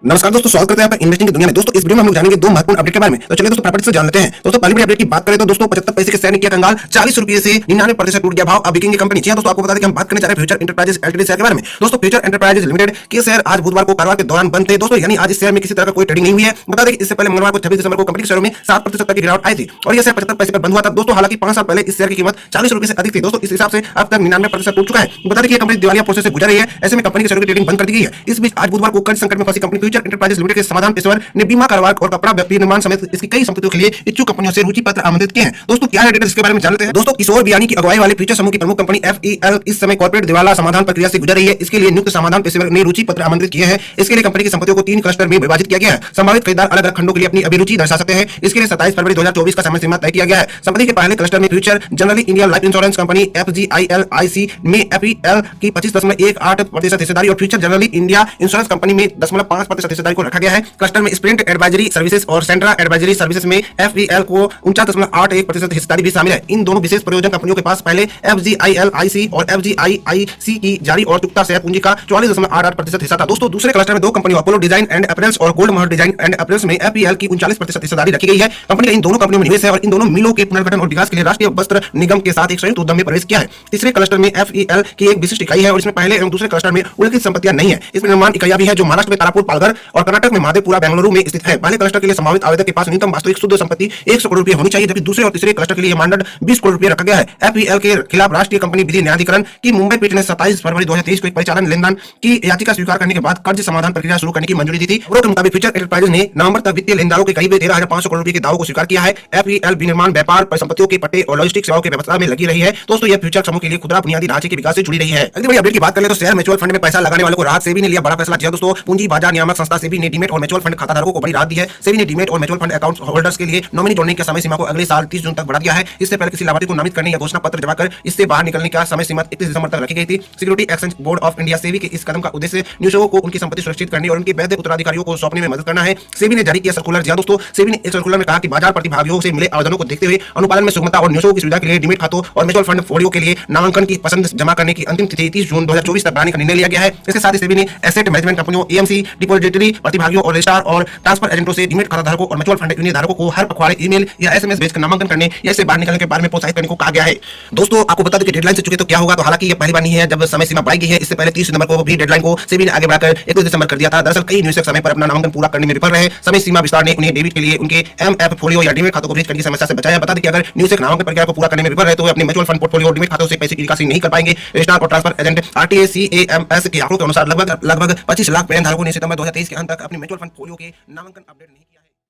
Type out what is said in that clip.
नमस्कार दोस्तों, स्वागत करते हैं आपका इन्वेस्टिंग की दुनिया में। दोस्तों इस वीडियो में हम लोग जानेंगे दो महत्वपूर्ण अपडेट के बारे में। तो चलिए दोस्तों प्रॉपर्टी से जान लेते हैं। दोस्तों पहली बड़ी अपडेट की बात करें तो दोस्तों 75 पैसे के शेयर ने किया कंगाल, 40 रुपए से 99% टूट गया भाव, अब बिकेंगे कंपनी। जी हां दोस्तों, आपको बता दें कि हम बात करने जा रहे हैं फ्यूचर एंटरप्राइजेस एलटीडी शेयर के बारे में। दोस्तों फ्यूचर एंटरप्राइजेस लिमिटेड के शेयर आज बुधवार को कारोबार के दौरान बंद थे दोस्तों, यानी आज इस शेयर में किसी तरह का कोई ट्रेडिंग नहीं हुई है। बता दें कि इससे पहले मंगलवार को 26 दिसंबर को कंपनी के शेयरों में 7% तक की गिरावट आई थी और यह शेयर 75 पैसे पर बंद हुआ था दोस्तों। हालांकि 5 साल पहले इस शेयर की कीमत 40 रुपए से अधिक थी दोस्तों। इस हिसाब से अब तक 99% टूट चुका है। बता दें कि कंपनी दिवालिया प्रोसेस से गुजर रही है, ऐसे में कंपनी के शेयरों की ट्रेडिंग बंद कर दी गई है। इस बीच आज बुधवार को कर्ज संकट में फंसी कंपनी फ्यूचर एंटरप्राइजेस लिमिटेड के समाधान पेशेवर ने बीमा कारोबार और कपड़ा व्यक्ति निर्माण समेत इसकी कई संपत्तियों के लिए इच्छुक कंपनियों से रुचि पत्र आमंत्रित किए हैं। दोस्तों क्या है डिटेल्स इसके बारे में जानते हैं। दोस्तों किशोर बियानी की अगुवाई वाले फ्यूचर समूह की प्रमुख कंपनी FEL इस समय कॉर्पोरेट दिवाला समाधान प्रक्रिया से गुजर रही है। इसके लिए नियुक्त समाधान पेशेवर ने रुचि पत्र आमंत्रित किए हैं। इसके लिए कंपनी की संपत्तियों को 3 क्लस्टर में विभाजित किया गया है। संभावित खरीदार अलग अलग खंडों के लिए अपनी अभिरुचि दर्शा सकते हैं। इसके लिए 27 फरवरी 2024 का समय सीमा तय किया गया है। संपत्ति के पहले क्लस्टर में future generally India life insurance company FGILIC में FEL की 25.18% हिस्सेदारी और future generally India insurance company में 0.5% हिस्सेदारी को रखा गया है। क्लस्टर में स्प्रिंट एडवाइजरी सर्विसेज और सेंट्रा एडवाइजरी सर्विसेज में FEL को 49.81% हिस्सेदारी भी शामिल है। इन दोनों विशेष प्रयोजन कंपनियों के पास पहले FGILIC और FGIIC की जारी और चुकता शेयर पूंजी का 44.88% हिस्सा था। दोस्तों दूसरे क्लस्टर में दो कंपनियों अपोलो डिजाइन एंड अपरेल्स और Gold Mohur Design and Apparels में FEL की 39% हिस्सेदारी रखी गई है। कंपनी का इन दोनों कंपनियों में निवेश है और इन दोनों मिलों के पुनर्गठन और विकास के लिए राष्ट्रीय वस्त्र निगम के साथ एक संयुक्त उद्यम में प्रवेश किया है। तीसरे क्लस्टर में FEL की एक विशिष्ट इकाई है और इसमें पहले एवं दूसरे क्लस्टर में उल्लिखित संपत्तियां नहीं है। इसमें निर्माण इकाइयां भी है जो महाराष्ट्र में तारापुर पालघर और कर्नाटक में माधेपुरा बेंगलुरु में स्थित है। पहले क्लस्टर के लिए संभावित आवेदक के पास न्यूनतम वास्तविक शुद्ध संपत्ति 100 करोड़ रुपए होनी चाहिए, जबकि दूसरे और तीसरे क्लस्टर के लिए मानदंड 20 करोड़ रुपए रखा गया है। FEL के खिलाफ राष्ट्रीय कंपनी विधि न्यायाधिकरण की मुंबई पीठ ने 27 फरवरी 2023 को एक परिचालन लेनदान की याचिका स्वीकार करने के बाद कर्ज समाधान प्रक्रिया शुरू करने की मंजूरी दी थी। खबरों के मुताबिक फ्यूचर एंटरप्राइजेस ने नवंबर तक वित्तीय लेनदारों के करीब 13,500 करोड़ रुपए के दावों को स्वीकार किया है। FEL विनिर्माण व्यापार परिसंपत्तियों के पट्टे और लॉजिस्टिक सेवाओं की व्यवस्था में लगी रही है। दोस्तों यह फ्यूचर समूह के लिए खुदरा बुनियादी ढांचे के विकास से जुड़ी रही है। अगली बड़ी अपडेट की बात करें तो शेयर म्यूचुअल फंड में पैसा लगाने वालों को राहत। सेबी ने लिया बड़ा फैसला। दोस्तों पूंजी बाजार नियामक संस्था सेबी ने डीमेट और म्यूचुअल फंड खाताधारकों को बड़ी राहत दी है। सेबी ने डीमेट और म्यूचुअल फंड अकाउंट होल्डर्स के लिए नॉमिनी जोड़ने की समय सीमा को अगले साल 30 जून तक बढ़ा दिया है। इससे पहले किसी लाभार्थी को नामित करने या घोषणा पत्र जमा कर इससे बाहर निकलने का समय सीमा 31 दिसंबर तक रखी गई थी। Security exchange board of India SEBI के इस कदम का उद्देश्य निवेशकों को उनकी संपत्ति सुरक्षित करने और उनके वैध उत्तराधिकारियों को सौंपने में मदद करना है। सेबी ने जारी किया सर्कुलर। जी दोस्तों, सेबी ने एक सर्कुलर में कहा कि बाजार प्रतिभागियों से मिले आवेदनों को देखते हुए अनुपालन में सुगमता और निवेशकों की सुविधा के लिए डीमेट खातों और म्यूचुअल फंड फोलियो के लिए नामांकन की पसंद जमा करने की अंतिम तिथि 30 जून 2024 तक बढ़ाने का निर्णय लिया गया है। इसके साथ ही सेबी ने एसेट मैनेजमेंट कंपनियों AMC डिपॉजिटरी प्रतिभागियों और रजिस्ट्रार और ट्रांसफर एजेंटों से डीमेट खाताधारकों और म्यूचुअल फंड यूनियन धारकों को हर पखवाड़े ईमेल या SMS भेजकर नामांकन करने या इससे बाहर निकलने के बारे में प्रोत्साहित करने को कहा गया है। दोस्तों आपको बता दें कि डेडलाइन से चुके तो क्या होगा। तो हालांकि ये पहली बार नहीं है जब समय सीमा बढ़ाई गई है। इससे पहले 30 सितंबर को भी डेडलाइन को सेबी ने आगे बढ़ाकर 21 दिसंबर कर दिया था। दरअसल कई निवेशक समय पर अपना नामांकन पूरा करने में विफल रहे। समय सीमा विस्तार ने उन्हें डेबिट के लिए उनके MF फोलियो या डीमेट खातों को भेज करने की समस्या से बचाया। बता दें कि अगर निवेशक नामांकन प्रक्रिया को पूरा करने में विफल रहे तो वे अपने म्यूचुअल फंड पोर्टफोलियो और डीमेट खातों से पैसे की निकासी नहीं कर पाएंगे। रजिस्ट्रार और ट्रांसफर एजेंट RTA CAMS के आंकड़ों के अनुसार लगभग 25 लाख पेन धारकों ने सितंबर 2023 के अंत तक अपने म्यूचुअल फंड फोलियो के नामांकन अपडेट नहीं किया है।